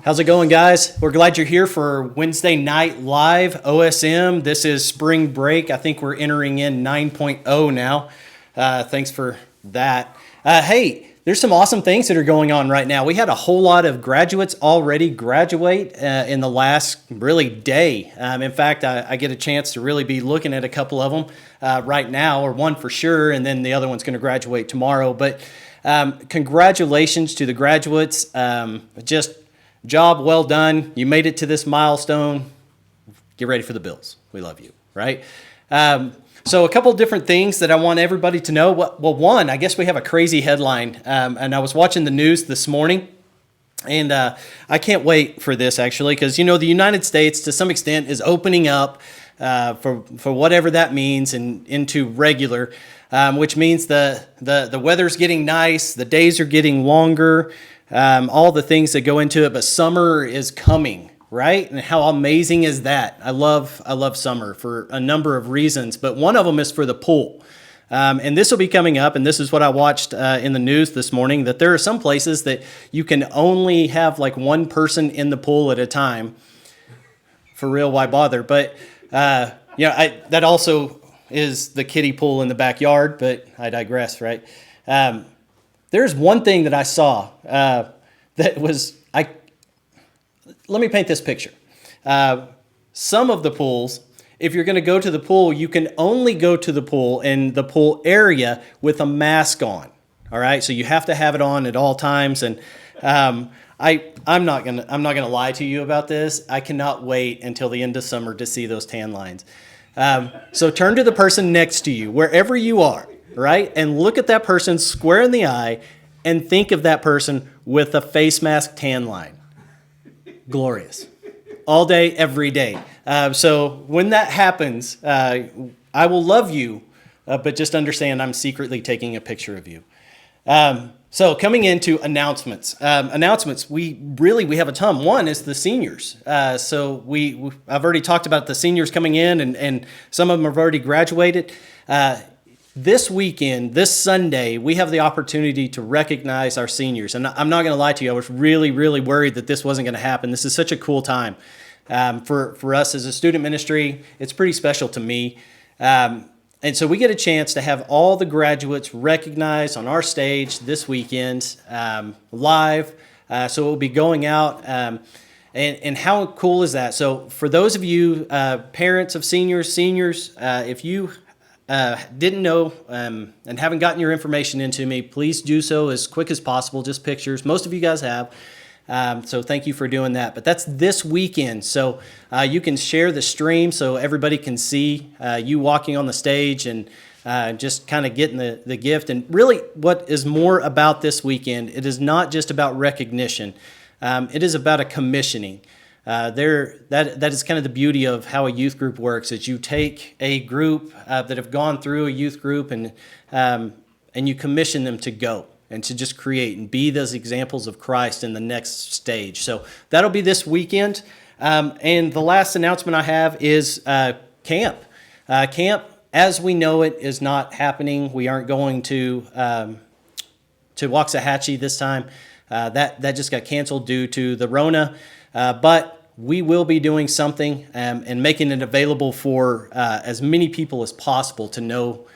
How's it going, guys? We're glad you're here for Wednesday Night Live OSM. This is spring break. I think we're entering in 9.0 now. Thanks for that. Hey, there's some awesome things that are going on right now. We had a whole lot of graduates already graduate in the last really day. In fact, I get a chance to really be looking at a couple of them right now, or one for sure, and then the other one's going to graduate tomorrow. But congratulations to the graduates. Just job well done. You made it to this milestone. Get ready for the Bills. We love you, right? So a couple of different things that I want everybody to know. Well, one, I guess we have a crazy headline. And I was watching the news this morning, and I can't wait for this, actually, because, you know, the United States, to some extent, is opening up for whatever that means and into regular, which means the weather's getting nice, the days are getting longer, all the things that go into it, but summer is coming, right? And how amazing is that? I love summer for a number of reasons, but one of them is for the pool. And this will be coming up, and this is what I watched in the news this morning, that there are some places that you can only have like one person in the pool at a time. For real, why bother? But, that also is the kiddie pool in the backyard, but I digress, right? There's one thing that I saw that was, let me paint this picture. Some of the pools, if you're going to go to the pool, you can only go to the pool in the pool area with a mask on. All right, so you have to have it on at all times. And I'm not gonna lie to you about this. I cannot wait until the end of summer to see those tan lines. So turn to the person next to you, wherever you are, right? And look at that person square in the eye and think of that person with a face mask tan line. Glorious. All day, every day. So when that happens, I will love you, but just understand I'm secretly taking a picture of you. So coming into announcements. We have a ton. One is the seniors. So I've already talked about the seniors coming in, and some of them have already graduated. This weekend, this Sunday, we have the opportunity to recognize our seniors. And I'm not going to lie to you, I was really, really worried that this wasn't going to happen. This is such a cool time. For us as a student ministry, it's pretty special to me. And so we get a chance to have all the graduates recognized on our stage this weekend, live. So we'll be going out. And how cool is that? So for those of you parents of seniors, if you didn't know and haven't gotten your information into me, please do so as quick as possible, just pictures. Most of you guys have. So thank you for doing that. But that's this weekend. So you can share the stream so everybody can see you walking on the stage and just kind of getting the gift. And really what is more about this weekend, it is not just about recognition. It is about a commissioning. That is kind of the beauty of how a youth group works, is you take a group that have gone through a youth group and you commission them to go and to just create and be those examples of Christ in the next stage. So that'll be this weekend. And the last announcement I have is camp. Camp, as we know it, is not happening. We aren't going to Waxahachie this time. That just got canceled due to the Rona. But we will be doing something and making it available for as many people as possible to know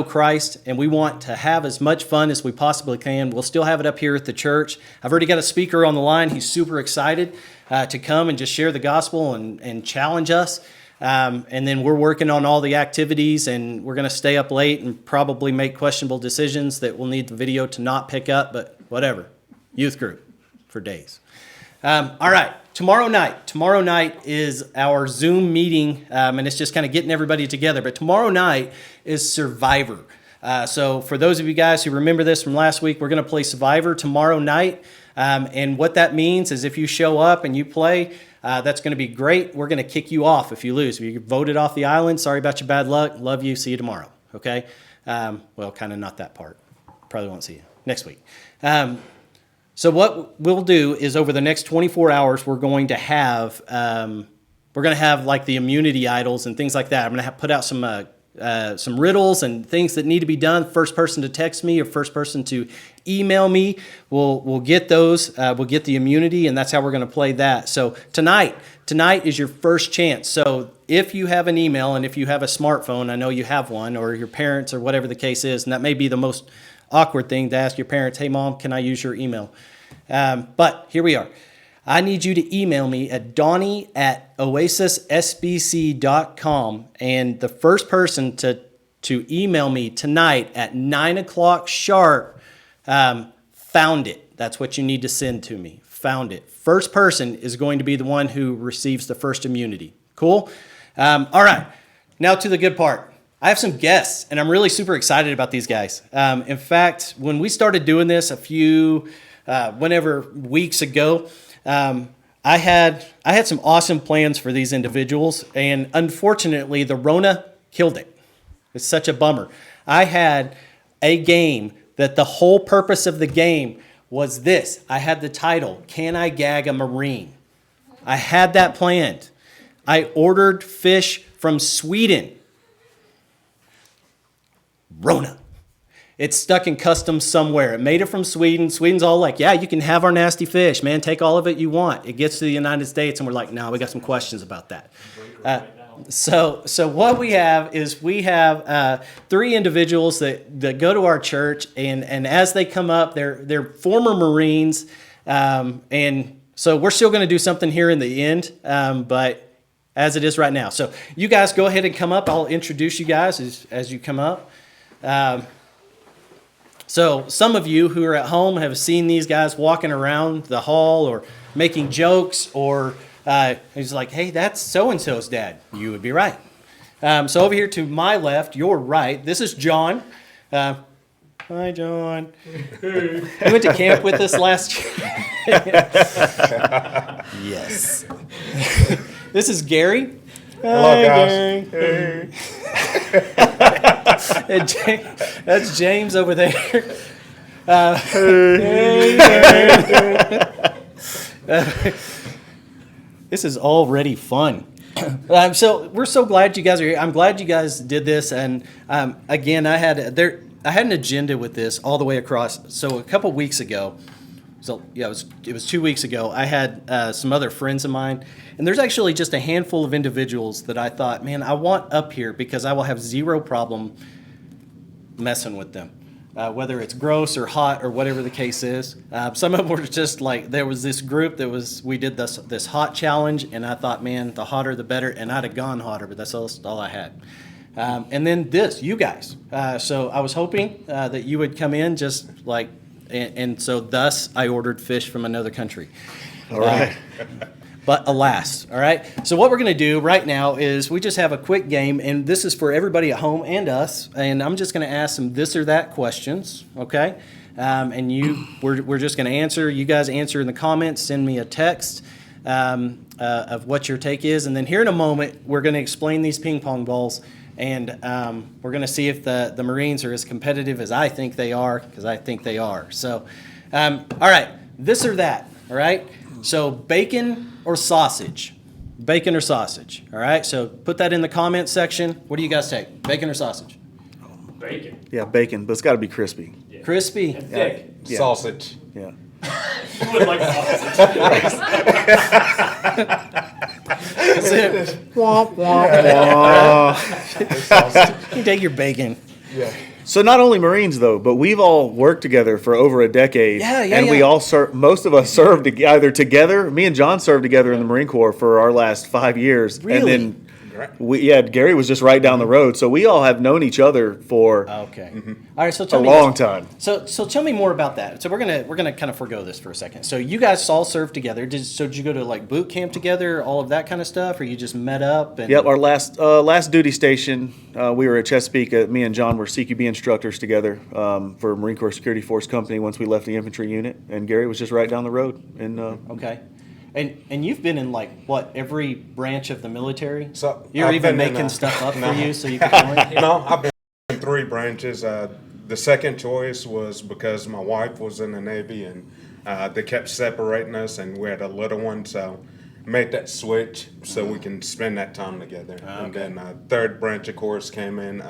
Christ. And we want to have as much fun as we possibly can. We'll still have it up here at the church. I've already got a speaker on the line. He's super excited to come and just share the gospel and challenge us. And then we're working on all the activities, and we're going to stay up late and probably make questionable decisions that we'll need the video to not pick up, but whatever. Youth group for days. All right, tomorrow night is our Zoom meeting, and it's just kind of getting everybody together. But tomorrow night is Survivor. So for those of you guys who remember this from last week, we're going to play Survivor tomorrow night. And what that means is if you show up and you play, that's going to be great. We're going to kick you off if you lose. If you voted off the island, sorry about your bad luck. Love you. See you tomorrow. Okay? Well, kind of not that part. Probably won't see you next week. So what we'll do is over the next 24 hours, we're going to have like the immunity idols and things like that. I'm going to put out some some riddles and things that need to be done. First person to text me or first person to email me will get those. We'll get the immunity, and that's how we're going to play that. So tonight is your first chance. So if you have an email and if you have a smartphone, I know you have one, or your parents or whatever the case is, and that may be the most awkward thing to ask your parents, hey, Mom, can I use your email? But here we are. I need you to email me at donnie@oasissbc.com. And the first person to email me tonight at 9 o'clock sharp, found it. That's what you need to send to me. Found it. First person is going to be the one who receives the first immunity. Cool? All right. Now to the good part. I have some guests, and I'm really super excited about these guys. In fact, when we started doing this whenever weeks ago, I had some awesome plans for these individuals, and unfortunately, the Rona killed it. It's such a bummer. I had a game that the whole purpose of the game was this. I had the title, Can I Gag a Marine? I had that planned. I ordered fish from Sweden. Rona. It's stuck in customs somewhere. It made it from Sweden. Sweden's all like, yeah, you can have our nasty fish, man. Take all of it you want. It gets to the United States, and we're like, no, we got some questions about that. So what we have is three individuals that go to our church, and as they come up, they're former Marines, and so we're still going to do something here in the end, but as it is right now. So you guys go ahead and come up. I'll introduce you guys as you come up. So some of you who are at home have seen these guys walking around the hall or making jokes, or he's like, hey, that's so-and-so's dad. You would be right. So over here to my left, your right, this is John. Hi, John. He went to camp with us last year. Yes. This is Gary. Hello, guys. Gary. That's James over there. This is already fun. So we're so glad you guys are here. I'm glad you guys did this. And again, I had an agenda with this all the way across. So a couple weeks ago, it was 2 weeks ago, I had some other friends of mine. And there's actually just a handful of individuals that I thought, man, I want up here because I will have zero problem messing with them, whether it's gross or hot or whatever the case is. Some of them were just like, there was this group we did this hot challenge, and I thought, man, the hotter the better, and I'd have gone hotter, but that's all I had. And then you guys. So I was hoping that you would come in just like, and so thus I ordered fish from another country. All right. But alas, all right? So what we're going to do right now is we just have a quick game, and this is for everybody at home and us, and I'm just going to ask some this or that questions, okay? And we're just going to answer. You guys answer in the comments, send me a text of what your take is, and then here in a moment, we're going to explain these ping pong balls, and we're going to see if the Marines are as competitive as I think they are, because I think they are. So, all right, this or that, all right? So bacon or sausage? Bacon or sausage, all right? So put that in the comment section. What do you guys take, bacon or sausage? Bacon. Yeah, bacon, but it's got to be crispy. Yeah. Crispy. And thick. Yeah. Sausage. Yeah. You would like sausage. That's it. You take your bacon. Yeah. So not only Marines though, but we've all worked together for over a decade. And we all most of us served either together. Me and John served together in the Marine Corps for our last 5 years. Really? And then Gary was just right down the road. So we all have known each other for Okay. All right. So a tell me long this. time. So tell me more about that. So we're gonna kind of forgo this for a second. So you guys all served together. Did you go to like boot camp together, all of that kind of stuff, or you just met up? And... Yep, our last duty station, we were at Chesapeake. Me and John were CQB instructors together for Marine Corps Security Force Company once we left the infantry unit. And Gary was just right down the road. Okay. And you've been in like what, every branch of the military? So You're I've even been in, making stuff up for you so you can join? No, I've been in 3 branches. The second choice was because my wife was in the Navy, and they kept separating us, and we had a little one. So made that switch so we can spend that time together. And then third branch of course came in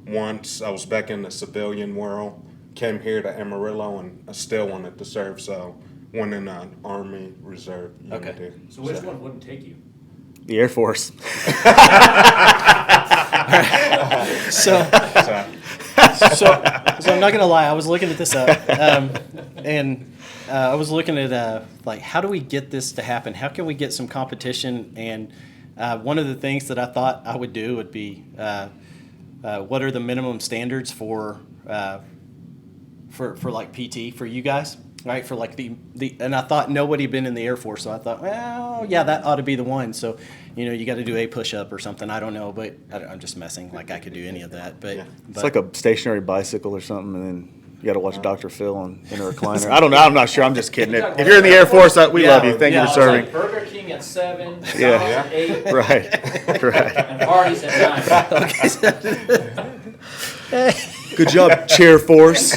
once I was back in the civilian world, came here to Amarillo, and I still wanted to serve, so went in an Army Reserve unit here. So which one wouldn't take you? The Air Force. So I'm not gonna lie. I was looking at this up, and I was looking at like, how do we get this to happen? How can we get some competition? And one of the things that I thought I would do would be, what are the minimum standards for like PT for you guys, right? For like the and I thought nobody had been in the Air Force, so I thought, well, yeah, that ought to be the one. So, you got to do a push-up or something. I don't know, but I'm just messing. Like I could do any of that, but It's like a stationary bicycle or something, and then you got to watch Dr. Phil in a recliner. I don't know. I'm not sure. I'm just kidding. If you're in the Air Force, we love you. Thank you for serving. Like Burger King at 7, Yeah. McDonald's at 8, Right. and parties at 9. Good job, Chair Force.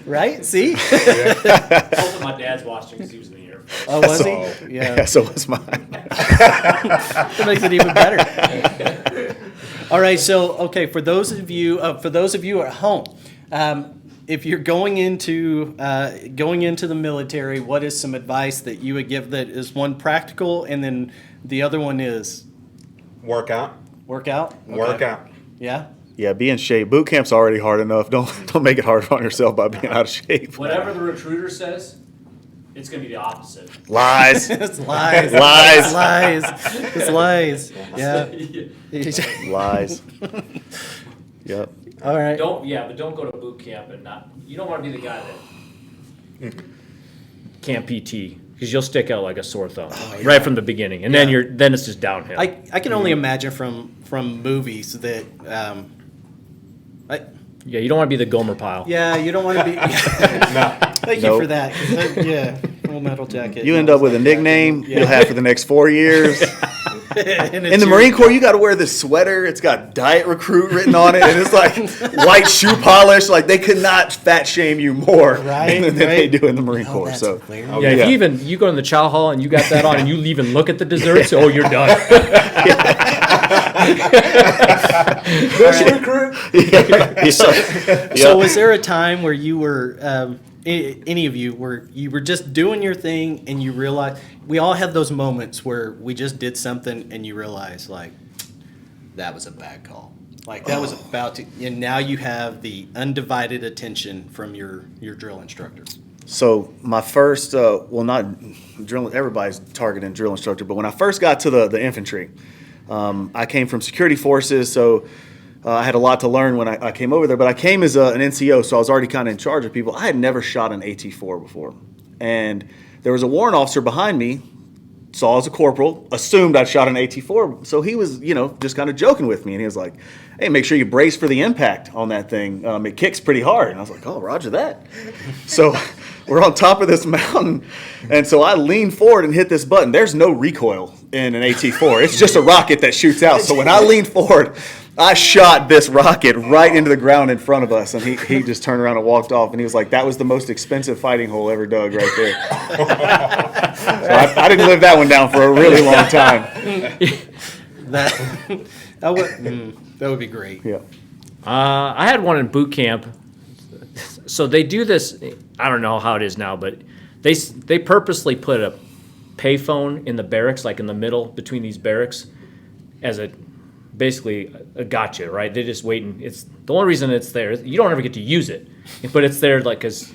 right? See? Hopefully my dad's watching because he was in the Air Force. Oh, was he? Yeah, so was mine. That makes it even better. All right, so for those of you at home, if you're going into the military, what is some advice that you would give? That is one practical, and then the other one is Work out. work out. Okay. Work out. Yeah. Yeah, be in shape. Boot camp's already hard enough. Don't make it hard on yourself by being out of shape. Whatever the recruiter says, it's going to be the opposite. Lies. It's lies. Lies. It's lies. It's lies. Yeah. Lies. Yep. All right. But don't go to boot camp and you don't want to be the guy that can't PT, because you'll stick out like a sore thumb right from the beginning, and then it's just downhill. I can only imagine from movies that you don't want to be the Gomer pile. yeah, you don't want to be. Thank you Nope. for that. 'Cause yeah, Full Metal Jacket. You end up with a nickname you'll have for the next 4 years. And In the Marine Corps, you got to wear this sweater. It's got Diet Recruit written on it, and it's like white shoe polish. Like they could not fat shame you more Right, than they right. do in the Marine Oh, Corps. that's So hilarious. Yeah, Yeah. if you go in the chow hall and you got that on and you even look at the desserts, you're done. This recruit. So was there a time where you were, any of you, where you were just doing your thing and you realized, we all have those moments where we just did something and you realize, like, that was a bad call. Like, that was about to, and now you have the undivided attention from your drill instructor. So my first, not drill. Everybody's targeting drill instructor, but when I first got to the infantry, I came from security forces, so I had a lot to learn when I came over there. But I came as an NCO, so I was already kind of in charge of people. I had never shot an AT-4 before, and there was a warrant officer behind me, saw as a corporal, assumed I'd shot an AT-4, so he was, just kind of joking with me, and he was like, "Hey, make sure you brace for the impact on that thing. It kicks pretty hard." And I was like, "Oh, roger that." So we're on top of this mountain, and so I leaned forward and hit this button. There's no recoil in an AT-4. It's just a rocket that shoots out. So when I leaned forward, I shot this rocket right into the ground in front of us, and he just turned around and walked off, and he was like, "That was the most expensive fighting hole ever dug right there." So I didn't live that one down for a really long time. That would be great. Yeah. I had one in boot camp. So they do this. I don't know how it is now, but they purposely put a payphone in the barracks, like in the middle between these barracks, as basically a gotcha, right? They're just waiting. It's the only reason it's there. You don't ever get to use it, but it's there like because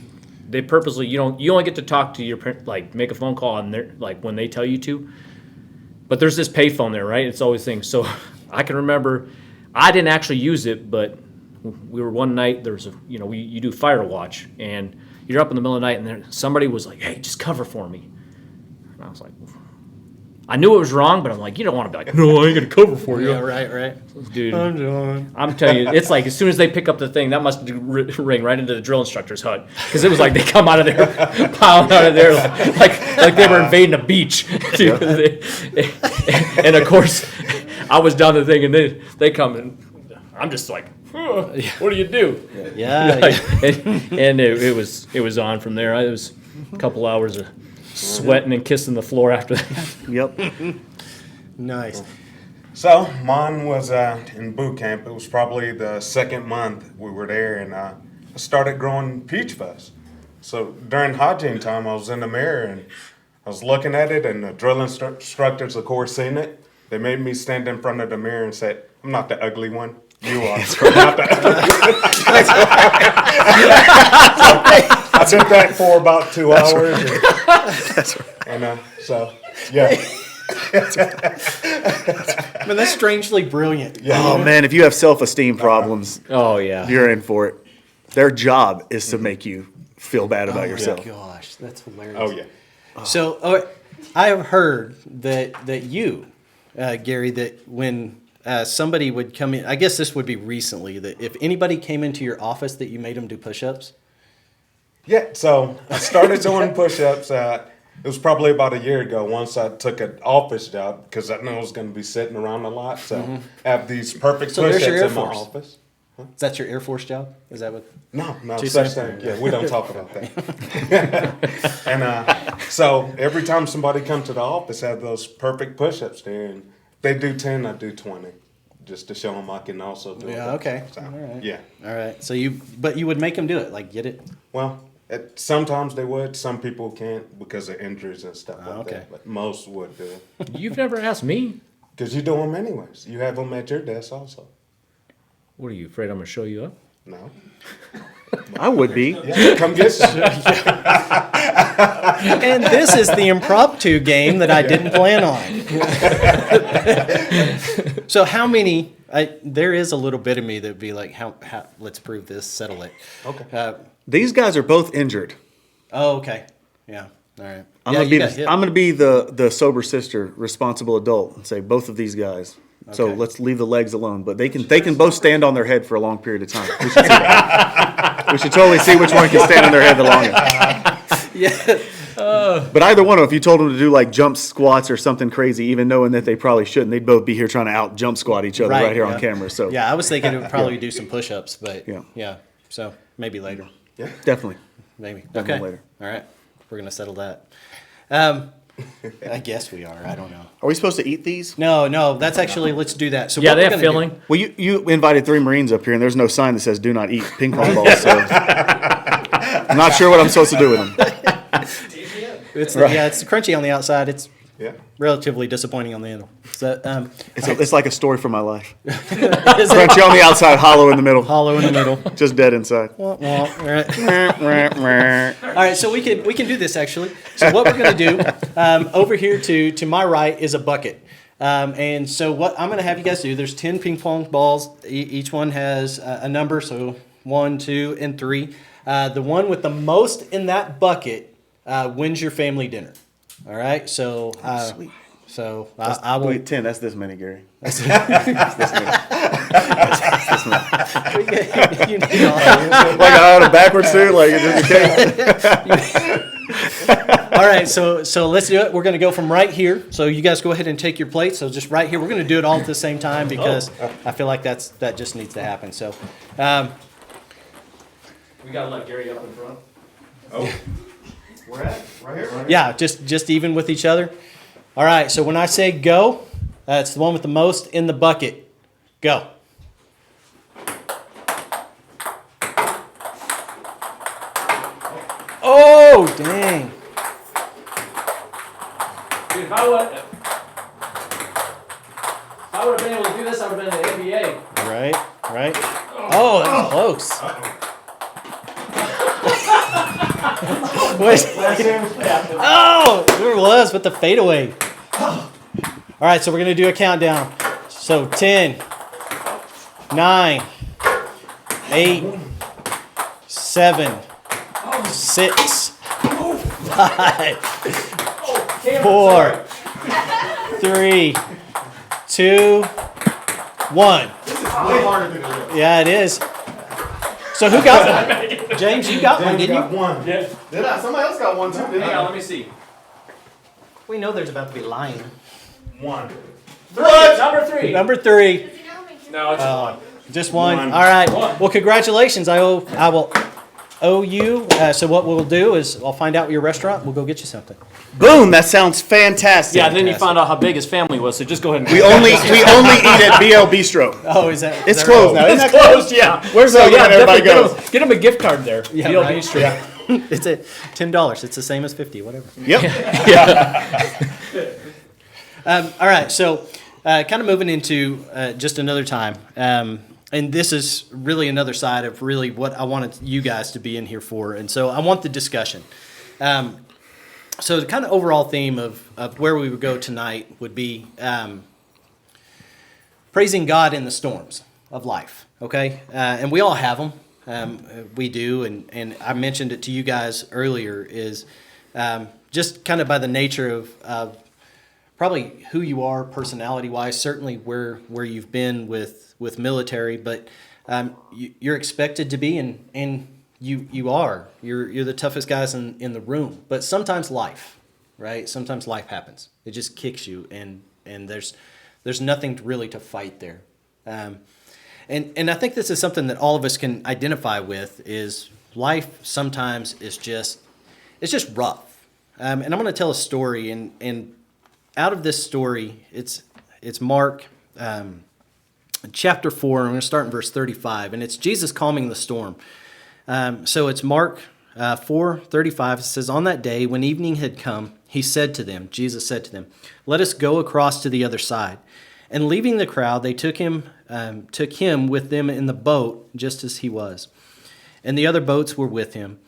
they purposely you only get to talk to your like make a phone call on there like when they tell you to. But there's this payphone there, right? It's always things. So I can remember I didn't actually use it, but we were one night. There was you do fire watch, and you're up in the middle of the night, and somebody was like, "Hey, just cover for me." And I was like, I knew it was wrong, but I'm like, you don't want to be like, "No, I ain't gonna cover for you." Yeah, right. Dude, I'm done. I'm telling you, it's like as soon as they pick up the thing, that must ring right into the drill instructor's hut, because it was like they come out of there, piling out of there like they were invading a beach. Dude. And of course, I was down the thing, and they come, and I'm just like, what do you do? Yeah. And it was on from there. It was a couple hours of sweating and kissing the floor after that. Yep. Nice. So mine was in boot camp. It was probably the second month we were there, and I started growing peach fuzz. So during hygiene time, I was in the mirror and I was looking at it, and the drill instructors, of course, seen it. They made me stand in front of the mirror and said, "I'm not the ugly one. You are." Not the ugly one. I did that for about 2 hours. And so, yeah. I mean, that's strangely brilliant. Oh man, if you have self-esteem problems, Oh, yeah. you're in for it. Their job is to make you feel bad about yourself. Gosh, that's hilarious. Oh, yeah. So I have heard that you, Gary, that when somebody would come in, I guess this would be recently, that if anybody came into your office that you made them do push-ups. Yeah, so I started doing push-ups. It was probably about a year ago once I took an office job because I knew I was going to be sitting around a lot. So I have these perfect So there's push-ups your Air in my Force. office. Is that your Air Force job? Is that what? No, Too such soon? thing. Yeah, we don't talk about that. And so every time somebody comes to the office, I have those perfect push-ups there. And they do 10, I do 20, just to show them I can also do it. Yeah, okay. So, All right. yeah. All right. So you would make them do it, like get it? Well, sometimes they would. Some people can't because of injuries and stuff like okay. that. But most would do it. You've never asked me. Because you do them anyways. You have them at your desk also. What are you afraid I'm going to show you up? No. I would be. Yeah, come get some. And this is the impromptu game that I didn't plan on. So how many? There is a little bit of me that would be like, how? Let's prove this, settle it. Okay. These guys are both injured. Oh, okay. Yeah. All right. I'm Yeah, gonna you be got hit. I'm gonna be the sober sister, responsible adult, and say both of these guys. So Okay. let's leave the legs alone. But they can both stand on their head for a long period of time. We should, see that. We should totally see which one can stand on their head the longest. Yeah. But either one of them, if you told them to do like jump squats or something crazy, even knowing that they probably shouldn't, they'd both be here trying to out jump squat each other right here yeah. on camera. So Yeah, I was thinking it would probably do some push-ups, but Yeah. yeah. So maybe later. definitely. Maybe. Definitely Okay. later. All right. We're gonna settle that. I guess we are. I don't know. Are we supposed to eat these? No. That's actually. Let's do that. So Yeah, what they we're have gonna do- filling. Well, you invited 3 Marines up here, and there's no sign that says "Do not eat ping pong balls." So I'm not sure what I'm supposed to do with them. It's it's crunchy on the outside. It's Yeah. relatively disappointing on the end. So It's like a story from my life. is it Crunchy on the outside, hollow in the middle, hollow in the middle? just dead inside. All right, so we can do this actually. So what we're going to do over here to my right is a bucket, and so what I'm going to have you guys do. There's 10 ping pong balls. Each one has a number. So 1, 2, and 3. The one with the most in that bucket wins your family dinner. All right. So Sweet. so I will. Wait, 10. That's this many, Gary. You know, Like I had it backwards too, like just in case. all right, so let's do it. We're going to go from right here. So you guys go ahead and take your plates. So just right here. We're going to do it all at the same time because I feel like that just needs to happen. So, We got to let Gary up in front. We're at right here. yeah, just even with each other. All right. So when I say go, it's the one with the most in the bucket. Go. Oh, dang. Dude, if I would have been able to do this, I would have been in the NBA. Right. Oh, that was close. Wait. Oh, there it was with the fadeaway. All right, so we're going to do a countdown. So 10, 9, 8, 7, 6, 5, 4, 3, 2, 1. Way harder than it is. Yeah, it is. So who got one? James, you got one, didn't you? One. Yeah. Did I? Somebody else got one too, didn't Hang on, I? let me see. We know there's about to be lying. One. Number 3. Number 3. No, it's one. Just one. One. All right. One. Well, congratulations. I will OU. So what we'll do is I'll find out your restaurant. We'll go get you something. Boom! That sounds fantastic. Yeah, then you found out how big his family was, so just go ahead and... We only eat at BL Bistro. Oh, is that? It's closed now. Isn't It's that closed, yeah. Where's So, that when everybody definitely goes? get him a gift card there. Yeah, BLB right? Street. It's at $10. It's the same as 50, whatever. Yep. All right, so kind of moving into just another time, and this is really another side of really what I wanted you guys to be in here for, and so I want the discussion. So the kind of overall theme of where we would go tonight would be praising God in the storms of life, okay? And we all have them. We do, and I mentioned it to you guys earlier, is just kind of by the nature of probably who you are personality-wise, certainly where you've been with military, but you're expected to be, and you are. You're the toughest guys in the room. But sometimes life, right? Sometimes life happens. It just kicks you, and there's nothing really to fight there. And I think this is something that all of us can identify with, is life sometimes is just rough. And I'm going to tell a story, and out of this story, it's Mark chapter 4, and I'm going to start in verse 35, and it's Jesus calming the storm. So it's Mark 4:35. It says, "On that day, when evening had come, Jesus said to them, 'Let us go across to the other side.' And leaving the crowd, they took him with them in the boat, just as he was. And the other boats were with him.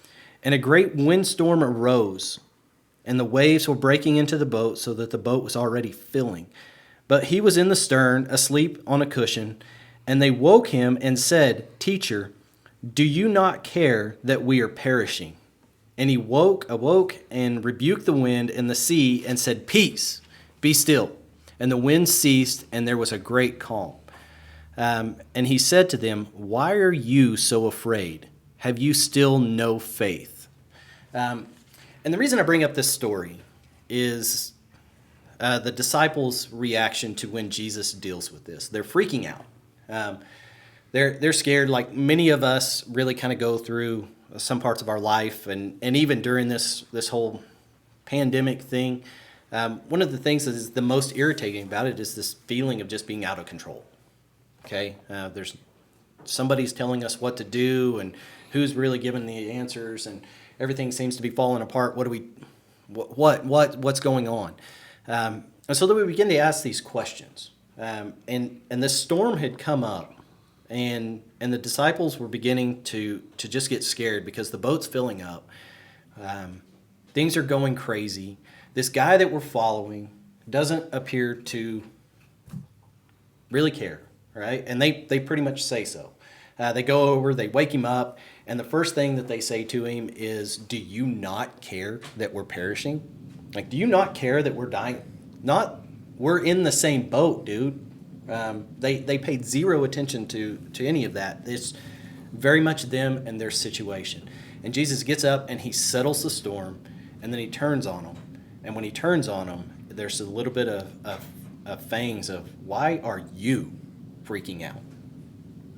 And a great windstorm arose, and the waves were breaking into the boat, so that the boat was already filling. But he was in the stern, asleep on a cushion. And they woke him and said, 'Teacher, do you not care that we are perishing?' And he awoke and rebuked the wind and the sea and said, 'Peace, be still.' And the wind ceased, and there was a great calm. And he said to them, 'Why are you so afraid? Have you still no faith?'" And the reason I bring up this story is the disciples' reaction to when Jesus deals with this. They're freaking out. They're scared, like many of us really kind of go through some parts of our life, and even during this whole pandemic thing. One of the things that is the most irritating about it is this feeling of just being out of control. Okay, there's somebody's telling us what to do, and who's really giving the answers, and everything seems to be falling apart. What's going on? And so then we begin to ask these questions. And this storm had come up, and the disciples were beginning to just get scared because the boat's filling up. Things are going crazy. This guy that we're following doesn't appear to really care, right? And they pretty much say so. They go over, they wake him up, and the first thing that they say to him is, "Do you not care that we're perishing? Like, do you not care that we're dying? We're in the same boat, dude." They paid zero attention to any of that. It's very much them and their situation. And Jesus gets up and he settles the storm, and then he turns on them. And when he turns on them, there's a little bit of fangs of, "Why are you freaking out?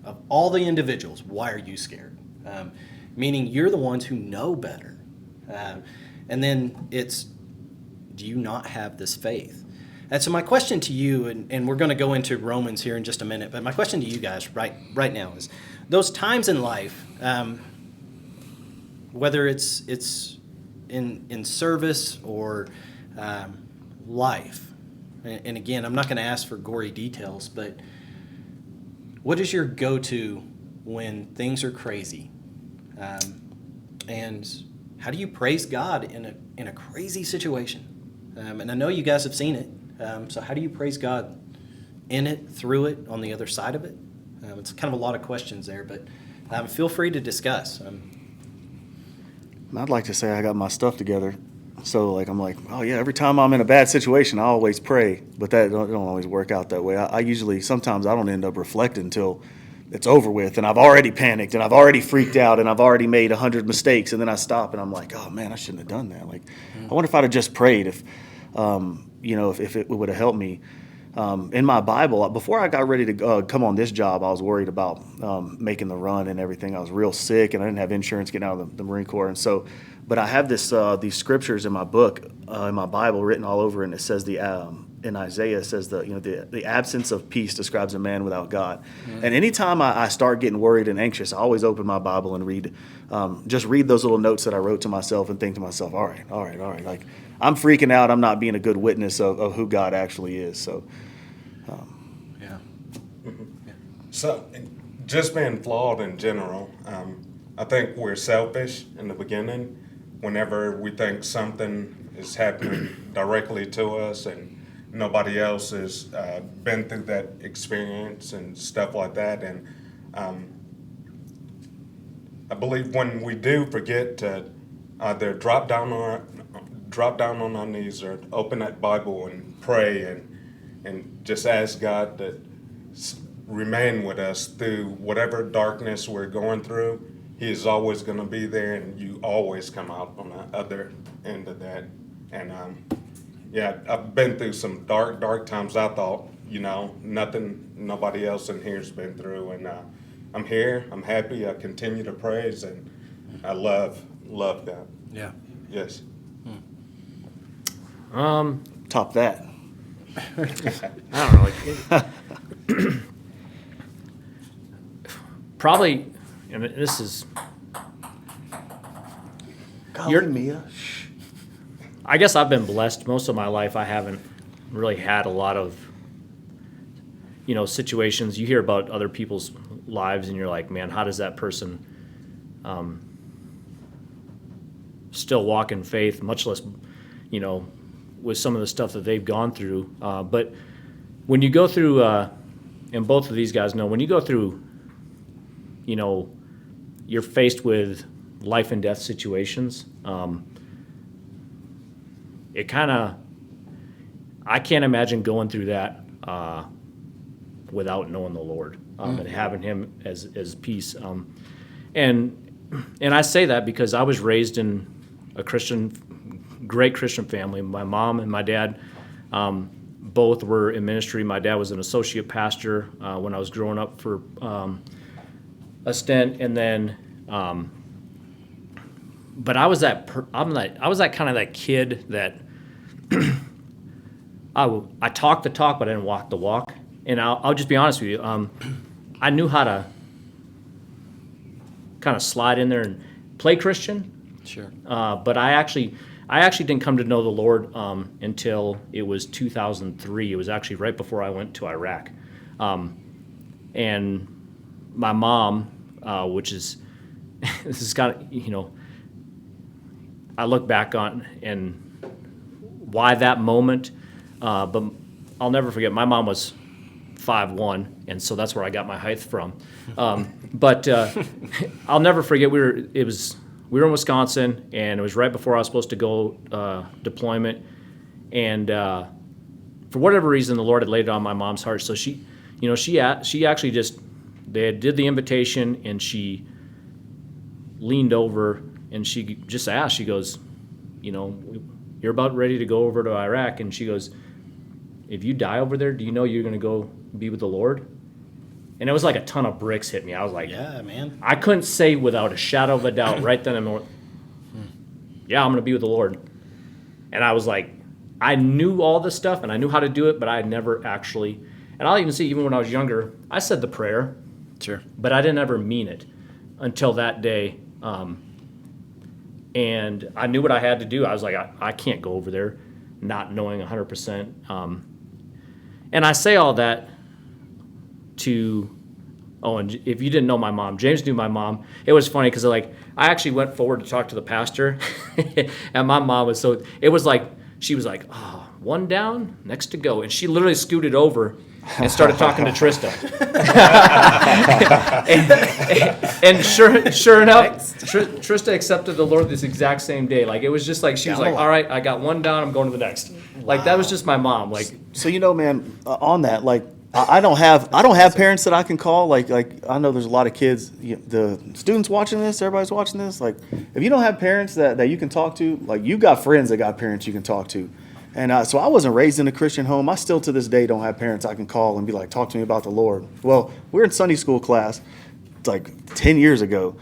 Of all the individuals, why are you scared?" Meaning you're the ones who know better. And then it's, do you not have this faith? And so my question to you, and we're going to go into Romans here in just a minute, but my question to you guys right now is, those times in life, whether it's in service or life, and again, I'm not going to ask for gory details, but what is your go-to when things are crazy? And how do you praise God in a crazy situation? And I know you guys have seen it. So how do you praise God in it, through it, on the other side of it? It's kind of a lot of questions there, but feel free to discuss. I'd like to say I got my stuff together. So I'm like, oh yeah, every time I'm in a bad situation, I always pray. But that don't always work out that way. I usually, sometimes I don't end up reflecting until it's over with, and I've already panicked, and I've already freaked out, and I've already made 100 mistakes, and then I stop, and I'm like, oh man, I shouldn't have done that. I wonder if I'd have just prayed, if it would have helped me. in my Bible, before I got ready to come on this job, I was worried about making the run and everything. I was real sick, and I didn't have insurance getting out of the Marine Corps. And so, but I have these scriptures in my book, in my Bible, written all over, and it says in Isaiah, it says the absence of peace describes a man without God. Mm-hmm. And anytime I start getting worried and anxious, I always open my Bible and read those little notes that I wrote to myself and think to myself, all right. Like, I'm freaking out. I'm not being a good witness of who God actually is. So, yeah. So, just being flawed in general, I think we're selfish in the beginning. Whenever we think something is happening directly to us and nobody else has been through that experience and stuff like that, and I believe when we do forget to either drop down on our knees or open that Bible and pray and just ask God to remain with us through whatever darkness we're going through, He is always going to be there, and you always come out on the other end of that. And yeah, I've been through some dark times. I thought, nobody else in here's been through, and I'm here. I'm happy. I continue to praise, and I love God. Yeah. Yes. top that. I don't know. Probably, and this is. Golly, Mia. I guess I've been blessed most of my life. I haven't really had a lot of, situations. You hear about other people's lives, and you're like, man, how does that person still walk in faith, much less, with some of the stuff that they've gone through. But when you go through, and both of these guys know, when you go through, you're faced with life and death situations. It kind of, I can't imagine going through that without knowing the Lord and having Him as peace. And I say that because I was raised in a great Christian family. My mom and my dad both were in ministry. My dad was an associate pastor when I was growing up for a stint, and then. But I was that kind of that kid that I talked the talk, but I didn't walk the walk. And I'll just be honest with you. I knew how to kind of slide in there and play Christian. Sure. But I actually didn't come to know the Lord until it was 2003. It was actually right before I went to Iraq. And my mom, which is this is kind of I look back on and why that moment, but I'll never forget. My mom was 5'1", and so that's where I got my height from. But I'll never forget. We were in Wisconsin, and it was right before I was supposed to go deployment, and for whatever reason, the Lord had laid it on my mom's heart. So she actually just they did the invitation, and she leaned over. And she just asked, she goes, you're about ready to go over to Iraq. And she goes, if you die over there, do you know you're going to go be with the Lord? And it was like a ton of bricks hit me. I was like, yeah, man. I couldn't say without a shadow of a doubt right then and there, yeah, I'm going to be with the Lord. And I was like, I knew all this stuff and I knew how to do it, but I had never actually, and I'll even see, even when I was younger, I said the prayer. Sure. But I didn't ever mean it until that day. And I knew what I had to do. I was like, I can't go over there not knowing 100%. And I say all that to, and if you didn't know my mom, James knew my mom. It was funny because I actually went forward to talk to the pastor. And my mom was she was like, oh, one down, next to go. And she literally scooted over and started talking to Trista. and sure enough, Trista accepted the Lord this exact same day. Like, it was just like, she was like, all right, I got one down, I'm going to the next. Like, that was just my mom. Like, so, man, on that, like, I don't have parents that I can call. Like I know there's a lot of kids, the students watching this, everybody's watching this. Like, if you don't have parents that you can talk to, like, you got friends that got parents you can talk to. And so I wasn't raised in a Christian home. I still to this day don't have parents I can call and be like, talk to me about the Lord. Well, we're in Sunday school class like 10 years ago.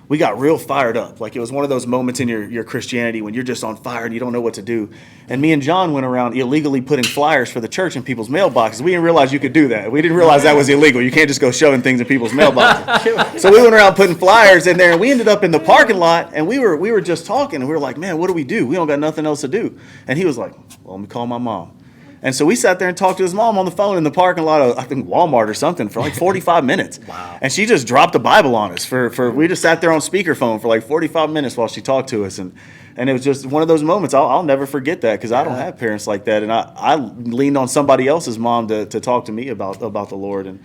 We got real fired up. Like it was one of those moments in your Christianity when you're just on fire and you don't know what to do. And me and John went around illegally putting flyers for the church in people's mailboxes. We didn't realize you could do that. We didn't realize that was illegal. You can't just go shoving things in people's mailboxes. So we went around putting flyers in there, and we ended up in the parking lot, and we were just talking, and we were like, man, what do? We don't got nothing else to do. And he was like, well, let me call my mom. And so we sat there and talked to his mom on the phone in the parking lot of, I think, Walmart or something for like 45 minutes. Wow. And she just dropped the Bible on us we just sat there on speakerphone for like 45 minutes while she talked to us. And it was just one of those moments. I'll never forget that because I don't have parents like that. And I leaned on somebody else's mom to talk to me about the Lord. And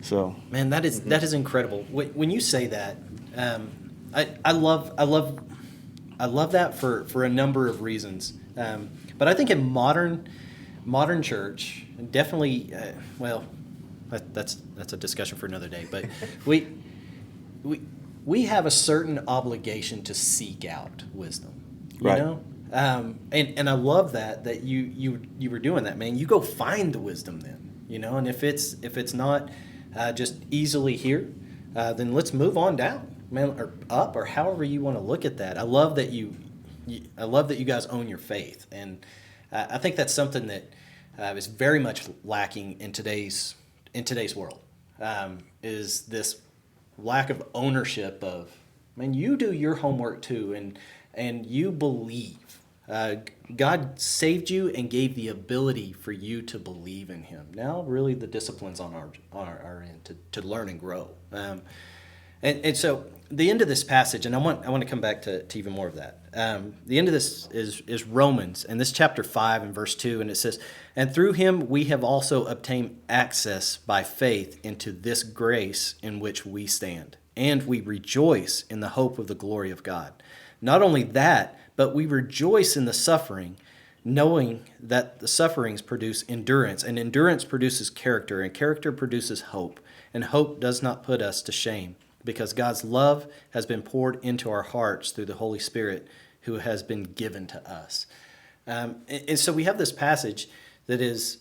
so. Man, that is incredible. When you say that, I love that for a number of reasons. But I think in modern church, definitely, that's a discussion for another day. But we have a certain obligation to seek out wisdom, you right. know. And I love that you were doing that, man. You go find the wisdom then, you know. And if it's not just easily here, then let's move on down, man, or up, or however you want to look at that. I love that you guys own your faith, and I think that's something that is very much lacking in today's world. Is this lack of ownership of, man, you do your homework too, and you believe. God saved you and gave the ability for you to believe in Him. Now, really, the discipline's on our end to learn and grow. And so the end of this passage, and I want to come back to even more of that. The end of this is Romans, and this chapter 5 and verse 2, and it says, "And through him we have also obtained access by faith into this grace in which we stand, and we rejoice in the hope of the glory of God. Not only that, but we rejoice in the suffering, knowing that the sufferings produce endurance, and endurance produces character, and character produces hope, and hope does not put us to shame, because God's love has been poured into our hearts through the Holy Spirit who has been given to us." And so we have this passage that is,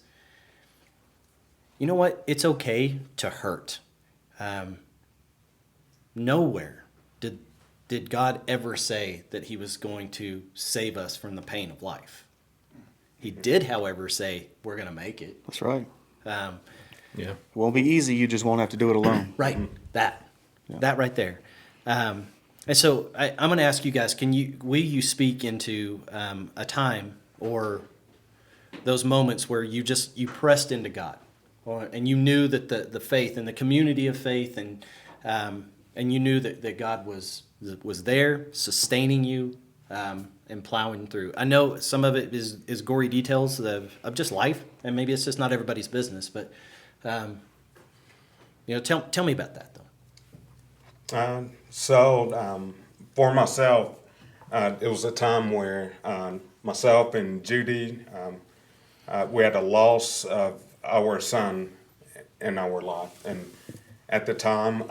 you know what? It's okay to hurt. Nowhere did God ever say that He was going to save us from the pain of life. He did, however, say we're going to make it. That's right. Yeah. It won't be easy. You just won't have to do it alone. Right. That right there. And so I'm going to ask you guys, will you speak into a time or those moments where you pressed into God, and you knew that the faith and the community of faith and you knew that God was there sustaining you and plowing through. I know some of it is gory details of just life, and maybe it's just not everybody's business, but tell me about that though. For myself, it was a time where myself and Judy, we had a loss of our son in our life. And at the time,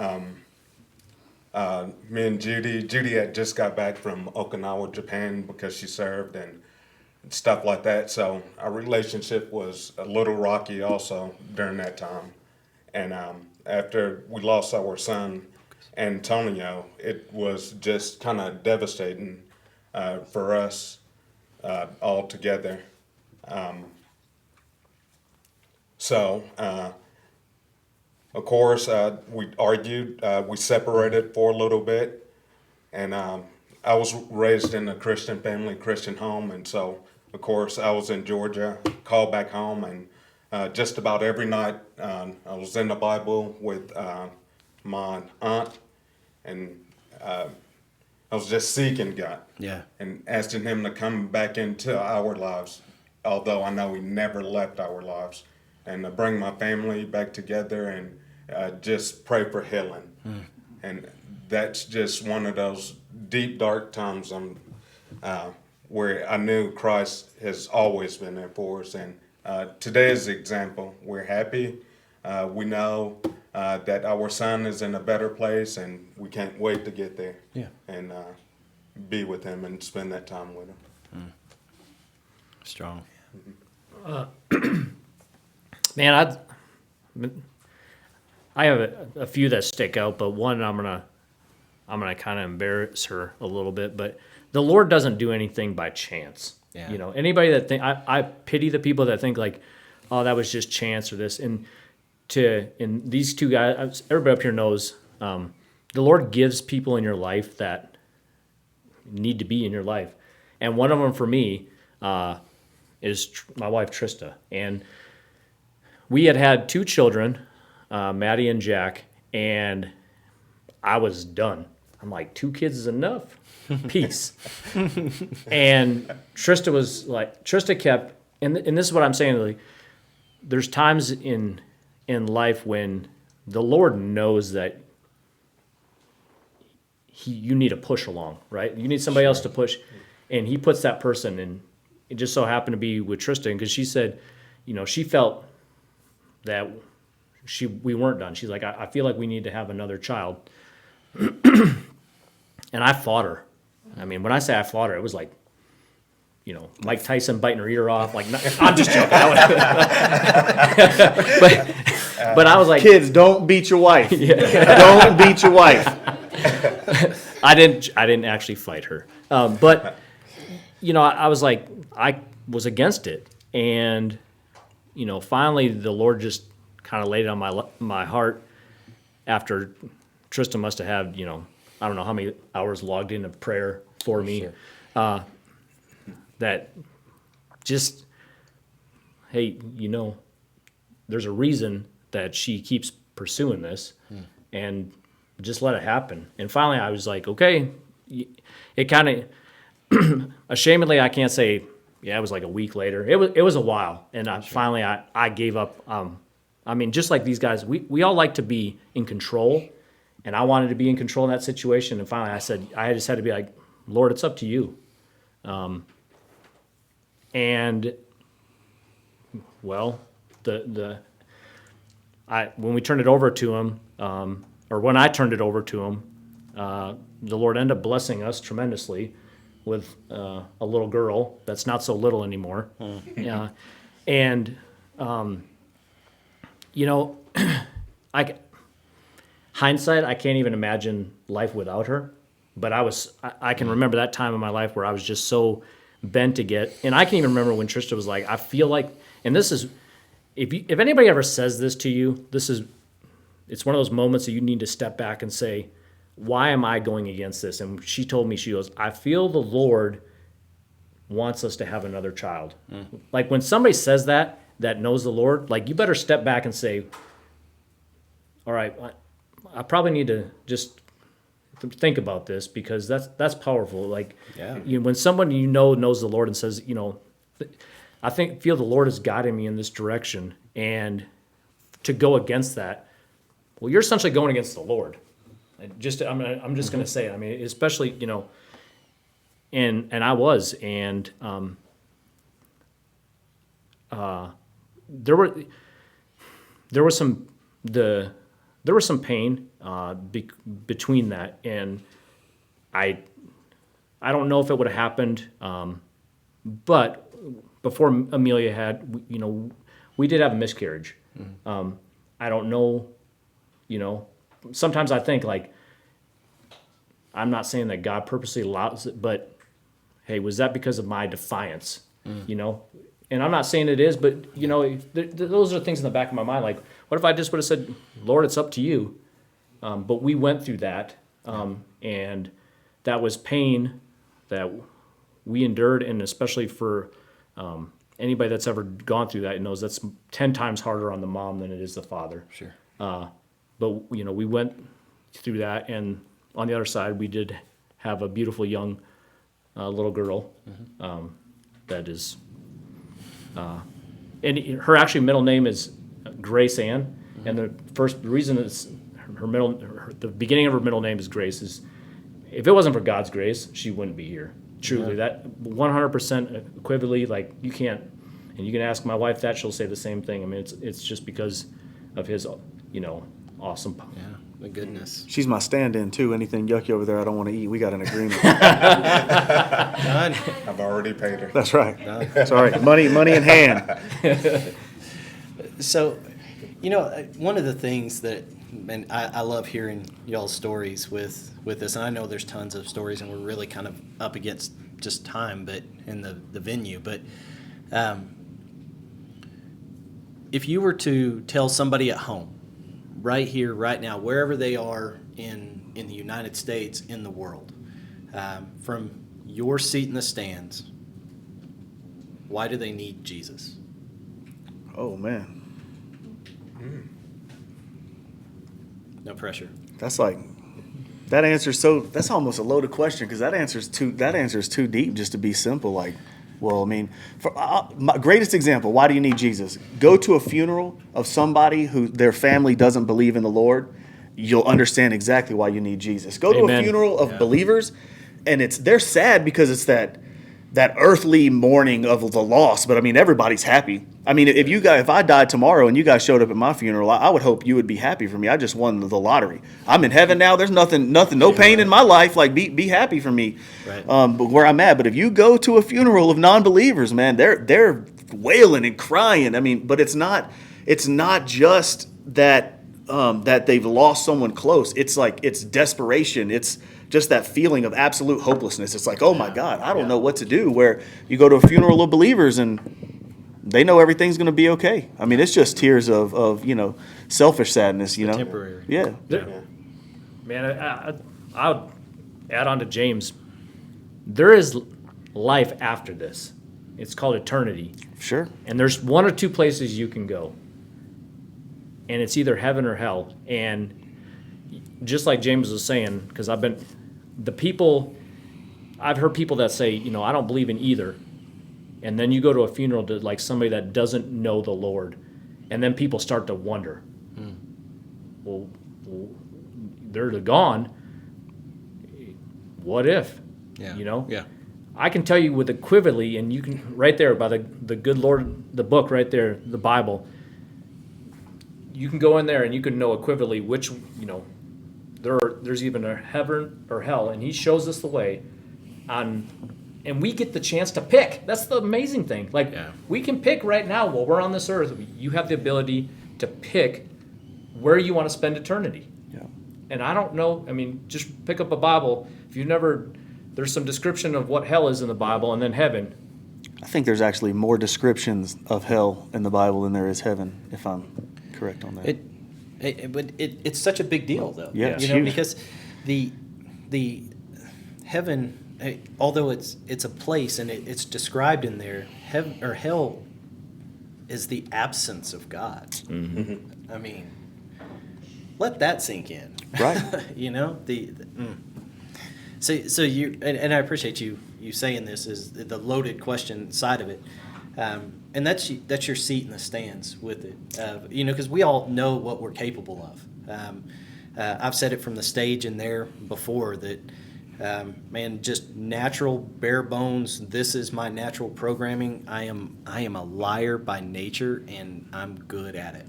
me and Judy had just got back from Okinawa, Japan, because she served and stuff like that. So our relationship was a little rocky also during that time. And after we lost our son, Antonio, it was just kind of devastating for us all together. Of course, we argued, we separated for a little bit, and I was raised in a Christian family, Christian home, and so, of course, I was in Georgia, called back home, and just about every night I was in the Bible with my aunt, and I was just seeking God, and asking Him to come back into our lives, although I know He never left our lives, and to bring my family back together and just pray for healing. And that's just one of those deep, dark times where I knew Christ has always been there for us. And today is the example. We're happy. We know that our son is in a better place, and we can't wait to get there and be with him and spend that time with him. Strong. Man, I have a few that stick out, but one I'm gonna kind of embarrass her a little bit. But the Lord doesn't do anything by chance. Yeah. You know, anybody that think I pity the people that think like, oh, that was just chance or this. And these two guys, everybody up here knows, the Lord gives people in your life that need to be in your life, and one of them for me is my wife Trista, and we had 2 children, Maddie and Jack, and I was done. I'm like, 2 kids is enough. Peace. And Trista kept, and this is what I'm saying, like, there's times in life when the Lord knows that you need a push along, right? You need somebody else to push, and he puts that person in. It just so happened to be with Tristan, because she said, you know, she felt that we weren't done. She's like, I feel like we need to have another child. And I fought her. I mean, when I say I fought her, it was like, you know, Mike Tyson biting her ear off. Like, I'm just joking. But I was like, Kids, don't beat your wife. Don't beat your wife. I didn't actually fight her. But, you know, I was like, I was against it. And, you know, finally the Lord just kind of laid it on my heart after Tristan must have had, you know, I don't know how many hours logged into prayer for me. Sure. That just, hey, you know, there's a reason that she keeps pursuing this, and just let it happen. And finally I was like, okay, it kind of, ashamedly, I can't say, yeah, it was like a week later. It was a while. And finally I gave up. I mean, just like these guys, we all like to be in control, and I wanted to be in control in that situation. And finally I said, I just had to be like, Lord, it's up to you. And well, when we turned it over to him, or when I turned it over to him, the Lord ended up blessing us tremendously with a little girl that's not so little anymore. Yeah, and you know, hindsight, I can't even imagine life without her. But I can remember that time in my life where I was just so bent to get, and I can even remember when Trista was like, I feel like, and this is, if anybody ever says this to you, it's one of those moments that you need to step back and say, why am I going against this? And she told me, she goes, I feel the Lord wants us to have another child. Like when somebody says that knows the Lord, like you better step back and say, all right, I probably need to just think about this, because that's powerful. Like, when someone you know knows the Lord and says, you know, I feel the Lord is guiding me in this direction, and to go against that, well, you're essentially going against the Lord. I'm just going to say it. I mean, especially, you know, and I was, and there was some pain between that, and I don't know if it would have happened, but before Amelia had, you know, we did have a miscarriage. I don't know, you know, sometimes I think, like, I'm not saying that God purposely allows it, but hey, was that because of my defiance? You know, and I'm not saying it is, but you know, those are things in the back of my mind. Like, what if I just would have said, Lord, it's up to you? But we went through that, and that was pain that we endured, and especially for anybody that's ever gone through that knows that's 10 times harder on the mom than it is the father. Sure. But you know, we went through that, and on the other side, we did have a beautiful young little girl that is, and her actually middle name is Grace Ann, and the reason it's the beginning of her middle name is Grace is, if it wasn't for God's grace, she wouldn't be here. Truly, that 100% equivocally, like you can't, and you can ask my wife that, she'll say the same thing. I mean, it's just because of His, you know, awesome My goodness. She's my stand-in too. Anything yucky over there I don't want to eat, we got an agreement. Done. I've already paid her. That's right. That's all right. Money in hand. So, one of the things that, and I love hearing y'all's stories with this, and I know there's tons of stories, and we're really kind of up against just time, but in the venue. But if you were to tell somebody at home, right here, right now, wherever they are in the United States, in the world, from your seat in the stands, why do they need Jesus? Oh man. No pressure. That's like, that's almost a loaded question, because that answer is too deep just to be simple. Like, well, I mean, my greatest example, why do you need Jesus? Go to a funeral of somebody who their family doesn't believe in the Lord. You'll understand exactly why you need Jesus. Go to a funeral of believers, and they're sad because it's that earthly mourning of the loss. But I mean, everybody's happy. I mean, if I died tomorrow and you guys showed up at my funeral, I would hope you would be happy for me. I just won the lottery. I'm in heaven now. There's nothing, no pain in my life. Like, be happy for me. Right. But where I'm at. But if you go to a funeral of non-believers, man, they're wailing and crying. I mean, but it's not just that they've lost someone close. It's like, it's desperation. It's just that feeling of absolute hopelessness. It's like, oh my God, I don't know what to do. Where you go to a funeral of believers and they know everything's going to be okay. I mean, it's just tears of selfish sadness, Temporary. Yeah. Man, I would add on to James. There is life after this. It's called eternity. Sure. And there's one or two places you can go. And it's either heaven or hell. And just like James was saying, because I've heard people that say, I don't believe in either. And then you go to a funeral to like somebody that doesn't know the Lord. And then people start to wonder, well, they're gone. What if? Yeah. Yeah. I can tell you with equivocally, and you can right there by the good Lord, the book right there, the Bible. You can go in there and you can know equivocally which, there's even a heaven or hell, and he shows us the way and we get the chance to pick. That's the amazing thing. Like, we can pick right now while we're on this earth. You have the ability to pick where you want to spend eternity. Yeah. And I don't know, I mean, just pick up a Bible. If you've never, there's some description of what hell is in the Bible and then heaven. I think there's actually more descriptions of hell in the Bible than there is heaven, if I'm correct on that. But it's such a big deal, though. Yeah, it's huge. Because the heaven, although it's a place and it's described in there, heaven or hell is the absence of God. Mm-hmm. I mean, let that sink in. Right. So you and I appreciate you saying this is the loaded question side of it. And that's your seat in the stands with it, because we all know what we're capable of. I've said it from the stage in there before that, just natural, bare bones. This is my natural programming. I am a liar by nature, and I'm good at it.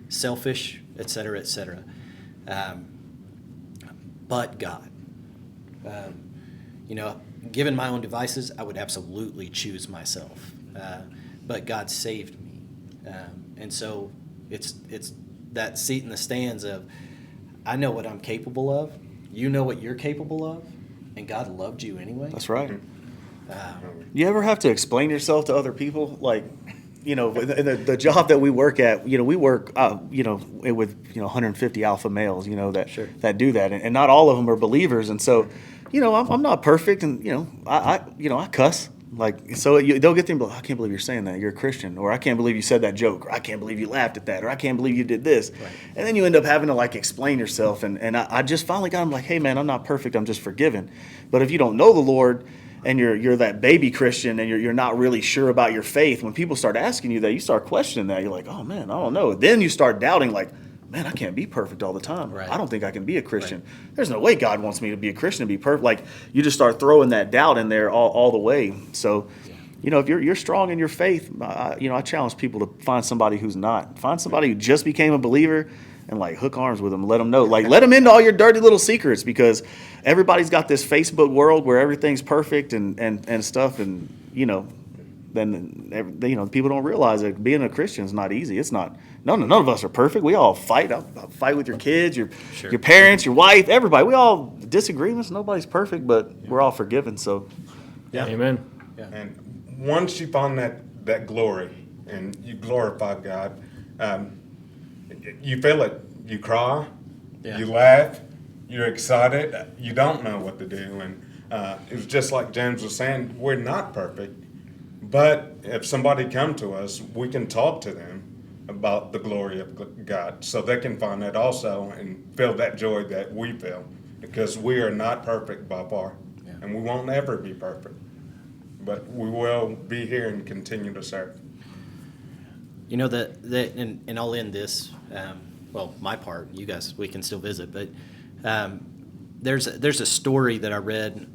Selfish, et cetera, et cetera. But God, given my own devices, I would absolutely choose myself. But God saved me. And so it's that seat in the stands of, I know what I'm capable of. You know what you're capable of. And God loved you anyway. That's right. You ever have to explain yourself to other people? Like, the job that we work at, we work, with 150 alpha males, that do that. And not all of them are believers. And so, I'm not perfect, and I cuss, like, so they'll get there and be like, I can't believe you're saying that, you're a Christian, or I can't believe you said that joke, or I can't believe you laughed at that, or I can't believe you did this, right. And then you end up having to like explain yourself, and I just finally got him like, hey man, I'm not perfect, I'm just forgiven. But if you don't know the Lord and you're that baby Christian and you're not really sure about your faith, when people start asking you that, you start questioning that, you're like, oh man, I don't know. Then you start doubting, like, man, I can't be perfect all the time. Right. I don't think I can be a Christian. Right. There's no way God wants me to be a Christian, to be perfect. Like, you just start throwing that doubt in there all the way. So, if you're strong in your faith, I challenge people to find somebody who's not. Find somebody who just became a believer and like hook arms with them, let them know, like let them into all your dirty little secrets, because everybody's got this Facebook world where everything's perfect and stuff, and then people don't realize that being a Christian is not easy. It's not. None of us are perfect. We all fight. I'll fight with your kids, your parents, your wife, everybody. We all disagreements. Nobody's perfect, but we're all forgiven. So, Yeah. Amen. Yeah. And once you find that glory and you glorify God, you feel it. You cry, you laugh, you're excited. You don't know what to do, and it was just like James was saying. We're not perfect, but if somebody come to us, we can talk to them about the glory of God, so they can find that also and feel that joy that we feel, because we are not perfect by far, and we won't ever be perfect, but we will be here and continue to serve. And I'll end this. My part. You guys, we can still visit, but there's a story that I read.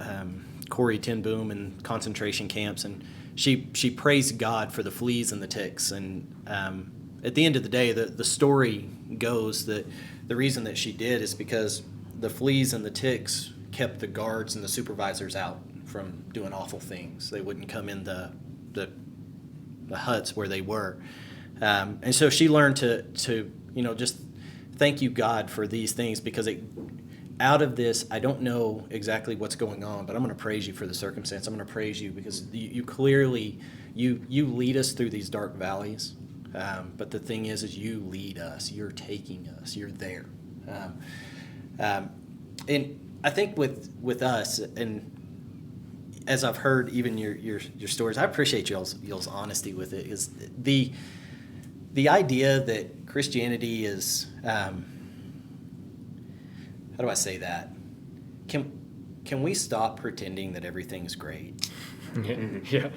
Corrie ten Boom in concentration camps, and she praised God for the fleas and the ticks, and at the end of the day, the story goes that the reason that she did is because the fleas and the ticks kept the guards and the supervisors out from doing awful things. They wouldn't come in the huts where they were. And so she learned to just thank you, God, for these things, because out of this, I don't know exactly what's going on, but I'm going to praise you for the circumstance. I'm going to praise you because you clearly, you lead us through these dark valleys. But the thing is you lead us. You're taking us. You're there. And I think with us, and as I've heard even your stories, I appreciate y'all's honesty with it. Is the idea that Christianity is, how do I say that? Can we stop pretending that everything's great? Yeah.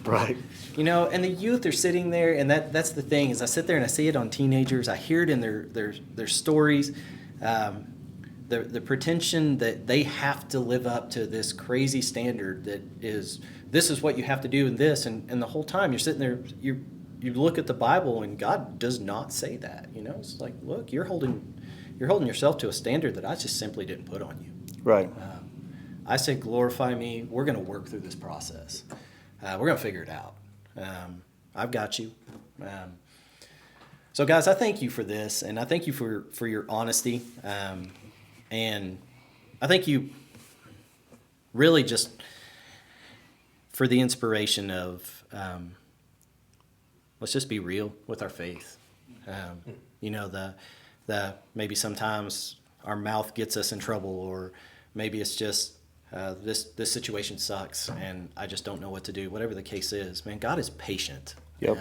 right. And the youth are sitting there, and that's the thing, is I sit there and I see it on teenagers. I hear it in their stories. The pretension that they have to live up to this crazy standard that is, this is what you have to do in this, and the whole time you're sitting there, you look at the Bible, and God does not say that. It's like, look, you're holding yourself to a standard that I just simply didn't put on you. Right. I said, glorify me. We're going to work through this process. We're going to figure it out. I've got you. So, guys, I thank you for this, and I thank you for your honesty. And I thank you really just for the inspiration of let's just be real with our faith. The maybe sometimes our mouth gets us in trouble, or maybe it's just this situation sucks and I just don't know what to do. Whatever the case is, man, God is patient. Yep.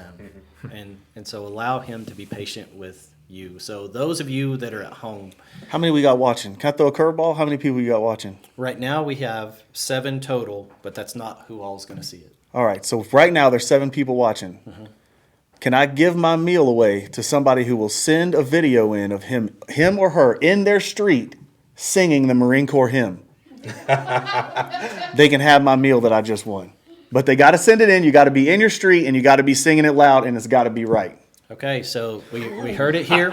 And so allow him to be patient with you. So those of you that are at home. How many we got watching? Can I throw a curveball? How many people you got watching? Right now we have 7 total, but that's not who all is going to see it. All right. So right now there's 7 people watching. Mm-hmm. Can I give my meal away to somebody who will send a video in of him or her in their street singing the Marine Corps hymn? They can have my meal that I just won. But they got to send it in. You got to be in your street, and you got to be singing it loud, and it's got to be right. Okay, so we heard it here.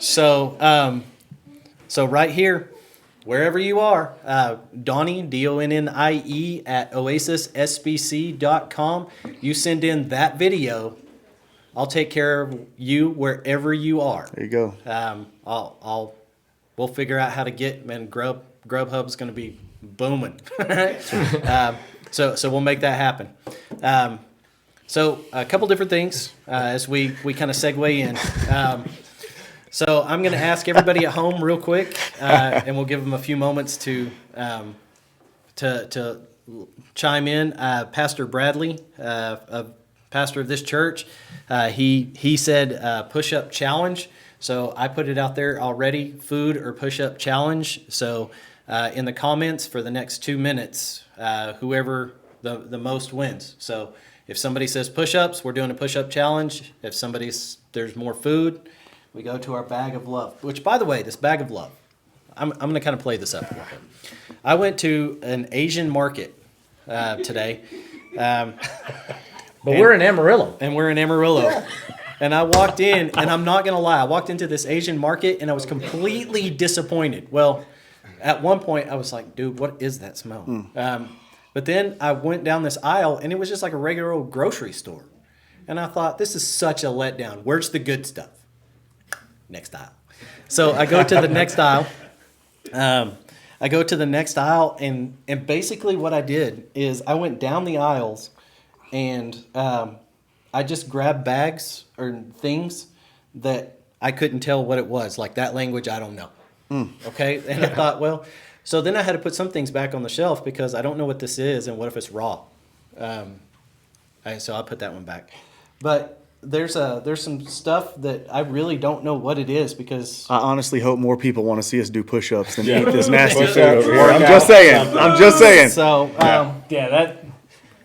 So right here, wherever you are, Donnie, DONNIE at oasissbc.com. You send in that video. I'll take care of you wherever you are. There you go. We'll figure out how to get, man, Grubhub's going to be booming. So we'll make that happen. So a couple different things as we kind of segue in. So I'm going to ask everybody at home real quick, and we'll give them a few moments to chime in. Pastor Bradley, pastor of this church, he said push-up challenge. So I put it out there already, food or push-up challenge. So in the comments for the next 2 minutes, whoever the most wins. So if somebody says push-ups, we're doing a push-up challenge. If there's more food, we go to our bag of love. Which, by the way, this bag of love, I'm going to kind of play this up a little bit. I went to an Asian market today. But we're in Amarillo. And we're in Amarillo. And I walked in, and I'm not going to lie, I walked into this Asian market, and I was completely disappointed. Well, at one point, I was like, dude, what is that smell? But then I went down this aisle, and it was just like a regular old grocery store. And I thought, this is such a letdown. Where's the good stuff? Next aisle. So I go to the next aisle. And basically what I did is I went down the aisles, and I just grabbed bags or things that I couldn't tell what it was. Like that language, I don't know. Okay? And I thought, well, so then I had to put some things back on the shelf because I don't know what this is, and what if it's raw? So I put that one back. But there's some stuff that I really don't know what it is because I honestly hope more people want to see us do push-ups than eat this Push-ups, nasty food over here. workout, I'm just saying. so Yeah, that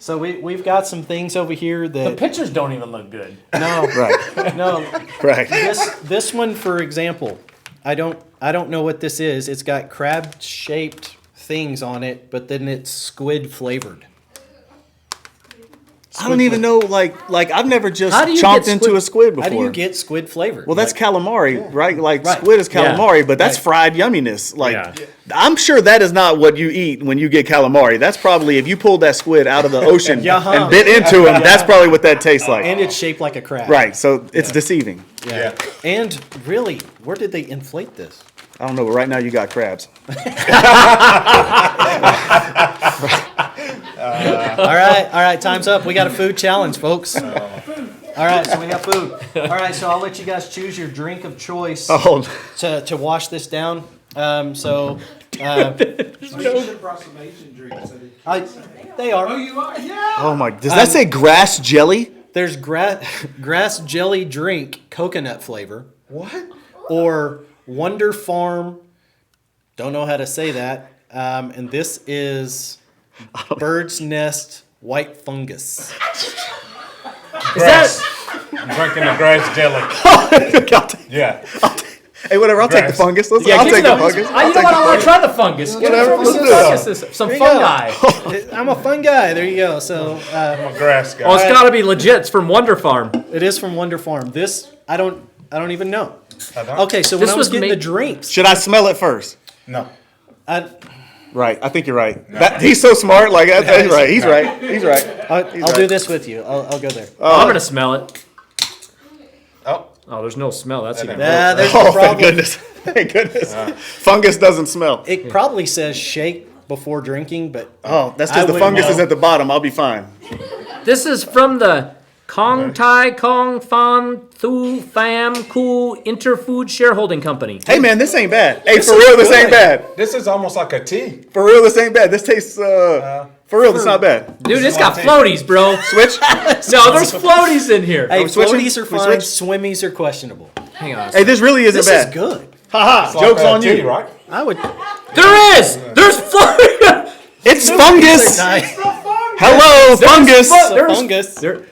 so we've got some things over here the that pictures don't even look good. no Right, no right. this one for example I don't know what this is. It's got crab shaped things on it, but then it's squid flavored. I don't even know, like I've never just How do you chomped get into squid- a squid before. How do you get squid flavored? Well, that's calamari, right? Like Right. squid is calamari, but that's Right. fried yumminess. Like Yeah. I'm sure that is not what you eat when you get calamari. That's probably if you pulled that squid out of the ocean Yeah. and bit into him. That's probably what that tastes like. and it's shaped like a crab. Right. So it's deceiving. Yeah. And really, where did they inflate this? I don't know, but right now you got crabs. All right, time's up. We got a food challenge, folks. All right, so we got food. All right, so I'll let you guys choose your drink of choice Oh, to wash this down. You should have brought some Asian drinks. They are. Oh, you are? Yeah. oh my! Does that say grass jelly? There's grass jelly drink, coconut flavor, What? or Wonder Farm. Don't know how to say that. And this is Bird's Nest White Fungus. Grass. I'm drinking the grass jelly. Yeah. Hey, whatever. I'll take the Grass. fungus. I'll Give take me the the- fungus. You know I'll what? take I the want to fungus. try the fungus. Whatever, let's do it. Some There you fungi. go. I'm a fun guy. There you go. So I'm a grass guy. Oh, it's got to be legit. It's from Wonder Farm. it is from Wonder Farm. This I don't even know. I don't- Okay, so when This I was was getting made- the drinks, Should I smell it first? No. I, Right. I think you're right. He's so smart. Like he's right. He's right. He's right. I'll do this with you. I'll go there. I'm going to smell it. Oh. Oh, there's no smell. That's even Yeah, there's Oh, the thank problem. goodness. Thank goodness. Fungus doesn't smell. It probably says shake before drinking, but Oh, that's I because the wouldn't fungus know. is at the bottom. I'll be fine. This is from the Kong Tai Kong Fan Thu Pham Ku Interfood Shareholding Company. Hey, man, this ain't bad. Hey, This for is real, this good. ain't bad. This is almost like a tea. For real, this ain't bad. This tastes, for real, this not bad. Dude, it's got floaties, bro. Switch. No, there's floaties in here. hey, switching? floaties are We fine. switch? Swimmies are questionable. Hang on. Hey, this really isn't This bad. is good. Haha, It's like joke's a on tea, you. right? I would. There is! There's floaties! It's fungus. Nice. Hello, fungus. There's fungus. There,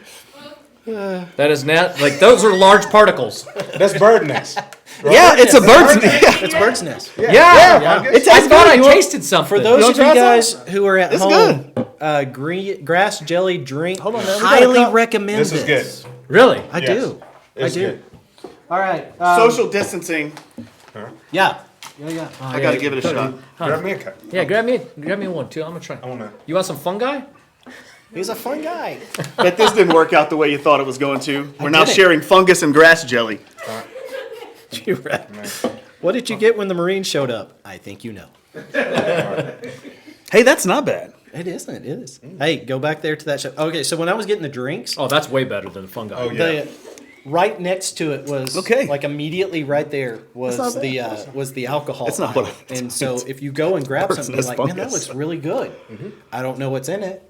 that is not, like, those are large particles. That's bird nest. Yeah, it's a bird's nest. Yeah. It's bird's nest. Yeah. It tastes I thought good. I You want- tasted something. For those You of you wanna try guys who are at It's home, grass jelly drink. on, man. We got a Highly cup. recommend This is good. Really? I Yes. do. It's I do. good. All right. Social distancing. Yeah. Yeah. I gotta give it a shot. Grab me a cup. Yeah, grab me one too. I'm gonna try. I wanna. You want some fungi? He's a fun guy. Bet this didn't work out the way you thought it was going to. We're now didn't. sharing fungus and grass jelly. You're right. What did you get when the Marines showed up? I think you know. Hey, that's not bad. It isn't. It is. Hey, go back there to that show. Okay, so when I was getting the drinks, Oh, that's way better than fungi. Oh, yeah. right next to it was Okay. like immediately right there was not the alcohol. It's not what aisle. I And so if you go and grab Bird's something, you're nest like, man, that fungus. looks really good. I don't know what's in it.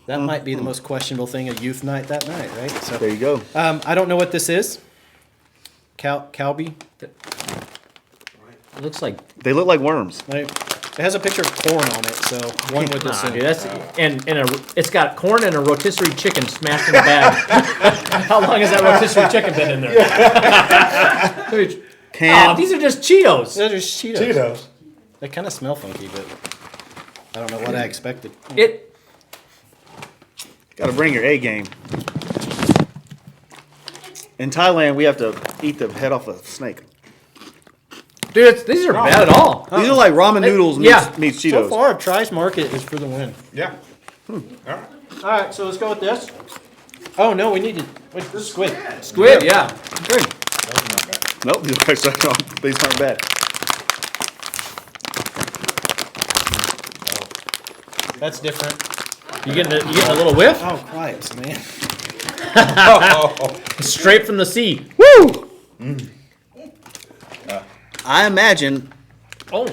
That might be the most questionable thing at youth night that night, right? So There you go. I don't know what this is. Calbee. It looks like They look like worms. It has a picture of corn on it, so one would nah, assume. dude, that's it's got corn and a rotisserie chicken smashed in a bag. How long has that rotisserie chicken been in there? Oh, Can these are just Cheetos. Those are Cheetos. Cheetos. They kind of smell funky, but I don't know what I expected. It gotta bring your A game. In Thailand, we have to eat the head off a snake. Dude, these are bad at all. These are like ramen noodles meets So Cheetos. far, Tri's Market is for the win. Yeah. All right. All right, so let's go with this. Oh no, we need to wait, squid. Squid, yeah. Great. That was not bad. Nope, these aren't bad. That's different. You getting a little whiff? Oh, quiet, man. Straight from the sea. Woo! I imagine. Oh.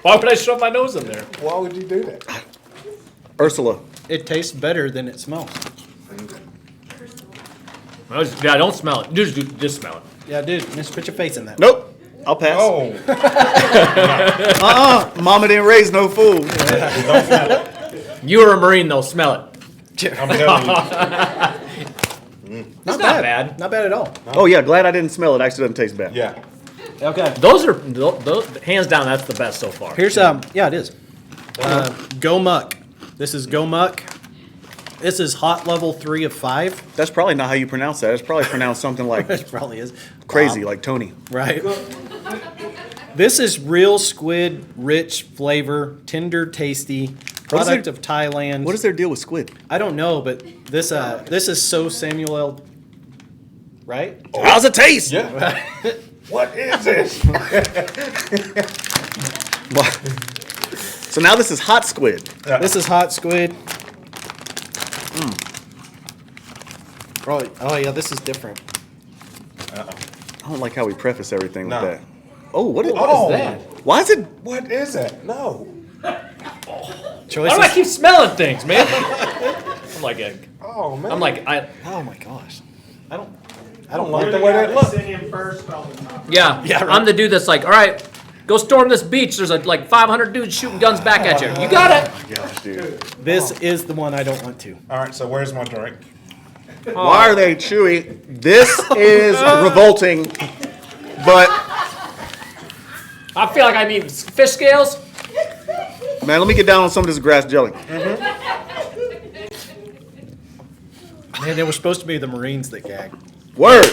Why would I shove my nose in there? Why would you do that? Ursula. It tastes better than it smells. Yeah, don't smell it. Just smell it. Yeah, dude, just put your face in that. Nope. I'll pass. Oh. Mama didn't raise no fool. You were a Marine, though. Smell it. I'm telling you. It's not bad. Not bad at all. Oh yeah, glad I didn't smell it. Actually, doesn't taste bad. Yeah. Okay. Those hands down, that's the best so far. Here's yeah, it is. Go Muck. This is Go Muck. This is hot level 3 of 5. That's probably not how you pronounce that. It's probably pronounced something like It probably is. crazy, Bob, like Tony. right? This is real squid, rich flavor, tender, tasty. Product of Thailand. What is their deal with squid? I don't know, but this is so Samuel L. Right? How's it taste? Yeah. What is this? So now this is hot squid. This is hot squid. Oh yeah, this is different. I don't like how we preface everything No. with that. Oh, what is, Oh. that? Why is it? What is that? No. Choices. Why do I keep smelling things, man? I'm like, Oh man. Oh my gosh. I don't like the way that looks. Send him first all the time. yeah, Yeah, right. I'm the dude that's like, all right, go storm this beach. There's like 500 dudes shooting guns back at you. You got it. Gosh, dude. This is the one I don't want to. All right. So where's my drink? Why are they chewy? This is revolting, but I feel like I'm eating fish scales. man, let me get down on some of this grass jelly. Man, it was supposed to be the Marines that gagged. Word.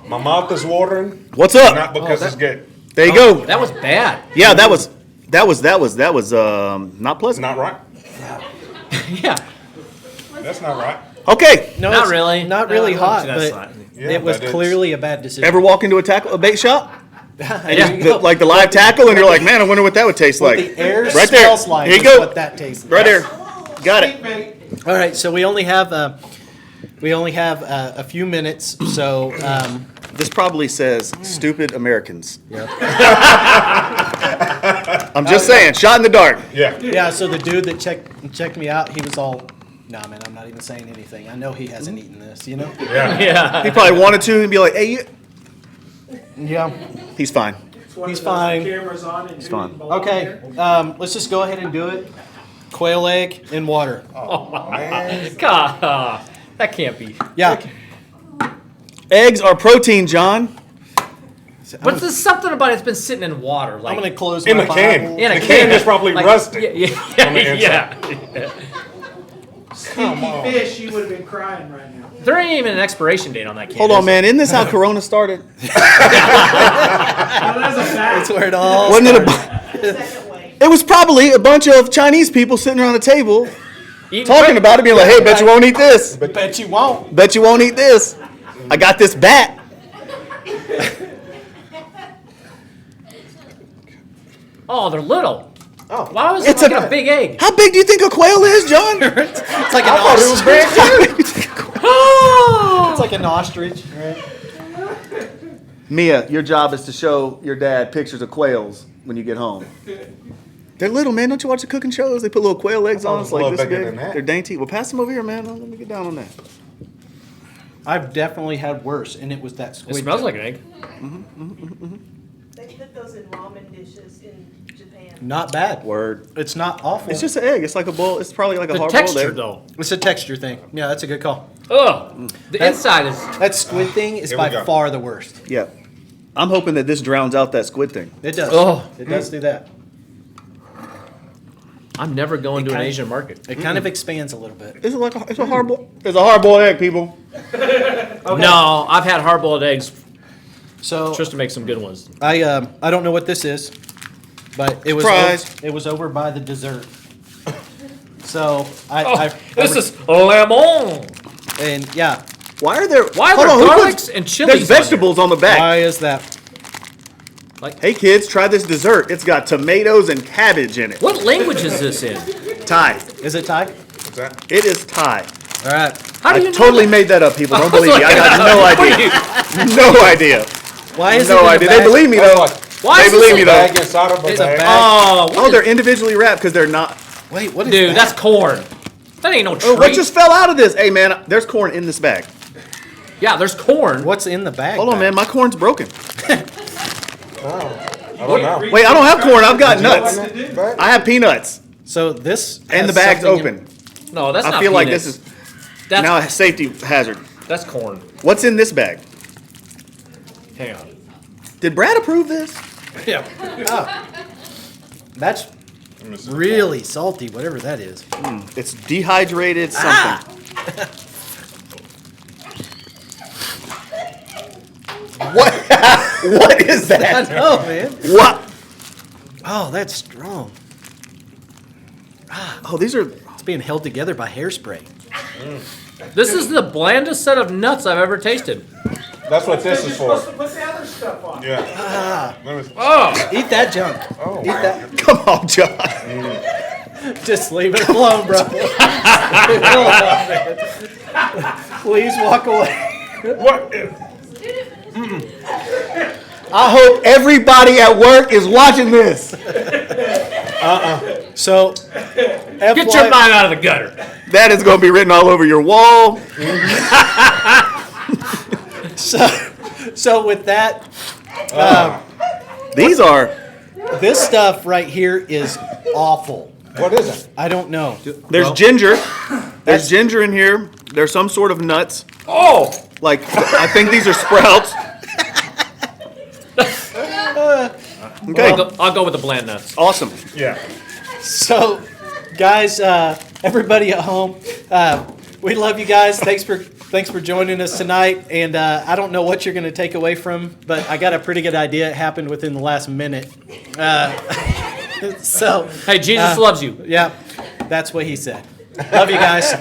My mouth is watering. What's up? Not because it's good. There you go. That was bad. Yeah, that was not pleasant. Not right. Yeah. That's not right. Okay. No, Not it's really. Not really hot, That's but not- Yeah, it was but it's- clearly a bad decision. Ever walk into a bait shop? Yeah. Like the live tackle, and you're like, man, I wonder what that would taste What like. the air Right there. smells like Here you is go. what that tastes like. Right there. Got it. All right, so we only have a few minutes, so This probably says stupid Americans. I'm just saying, shot in the dark. Yeah. yeah. So the dude that checked me out, he was all, "Nah, man, I'm not even saying anything. I know he hasn't eaten this, you know." Yeah. Yeah. He probably wanted to and be like, hey, Yeah. he's fine. He's fine. Cameras on and fine. Okay, let's just go ahead and do it. Quail egg in water. God, that can't be. Yeah. Eggs are protein, John. But there's something about it's been sitting in water. Like, I'm gonna close In my the can. Bible. in a The can is probably Like, rusted. Yeah. on the Yeah. Stinky fish, you would have been crying right now. There ain't even an expiration date on that can. Hold on, man. Isn't this how Corona started? Oh, that's a fact. That's where it all. Wasn't it Second way. It was probably a bunch of Chinese people sitting around a table Eating talking quick. about it, being like, hey, bet you won't eat this. Bet you won't. Bet you won't eat this. I got this bat. Oh, they're little. Oh. Why was It's it like a- a big egg? How big do you think a quail is, John? It's like an I thought it was ostrich. big too. It's like an ostrich, right? Mia, your job is to show your dad pictures of quails when you get home. They're little, man. Don't you watch the cooking shows? They put little quail eggs I thought on. it It's was a like little this bigger big. than that. They're dainty. Well, pass them over here, man. Let me get down on that. I've definitely had worse, and it was that It squid. smells like an egg. They put those in ramen dishes in Japan. Not bad. Word. It's not awful. It's just an egg. It's like a bowl. It's probably like a The hard-boiled texture, egg. though. It's a texture thing. Yeah, that's a good call. Ugh. The That- inside is. That squid thing is Here we by go. far the worst. Yeah. I'm hoping that this drowns out that squid thing. It does. Oh. It does do that. I'm never going to an kinda- Asian market. It kind of expands a little bit. It's like it's a hard boiled egg, people. No, I've had hard-boiled eggs. So Tristan makes some good ones. I don't know what this is, but it was Surprise. it was over by the dessert. So This is lemon. and yeah. Why are there? Why are hold there on, who garlics puts- and chilies There's vegetables on the back. Why is that? Hey kids, try this dessert. It's got tomatoes and cabbage in it. What language is this in? Thai. Is it Thai? What's that? It is Thai. All right. How do I you know totally that? made that up, people. Don't was believe me. I like, got no what are idea. No idea. Why is it No in the idea. bag? They believe me though. Why They is this believe a me Bag though. inside of a It's a bag. bag. Oh, Oh, they're individually wrapped because they're not. Wait, what is dude, that? that's corn. That ain't no treat. Oh, what just fell out of this? Hey man, there's corn in this bag. Yeah, there's corn. What's in the bag? Hold on, man. My corn's broken. I don't know. Wait, I don't have corn. I've got You know nuts. what's in the bag? I have peanuts, So this and the has bag's something in- open. No, that's not I feel like peanuts. this is That's, now a safety hazard. that's corn. What's in this bag? Hang on. Did Brad approve this? Yeah. Oh. That's really salty, whatever that is. It's dehydrated something. What? What is I that? know, man. What? Oh, that's strong. Oh, these are. It's being held together by hairspray. This is the blandest set of nuts I've ever tasted. That's what this is for. Put the other stuff on. Yeah. Let me- Oh, Eat that junk. Oh, Eat that. Come on, John. Just leave it alone, bro. Leave it alone, man. Please walk away. what? Is, I hope everybody at work is watching this. So, get your mind out of the gutter. That is going to be written all over your wall. So with that, These are. this stuff right here is awful. what is it? I don't know. There's ginger. There's ginger in here. There's some sort of nuts. Oh, Like, I think these are sprouts. Okay, I'll go with the bland nuts. awesome. Yeah. So, guys, everybody at home, we love you guys. Thanks for joining us tonight. And I don't know what you're going to take away from, but I got a pretty good idea. It happened within the last minute. So, Hey, Jesus loves you. yeah, that's what he said. Love you guys.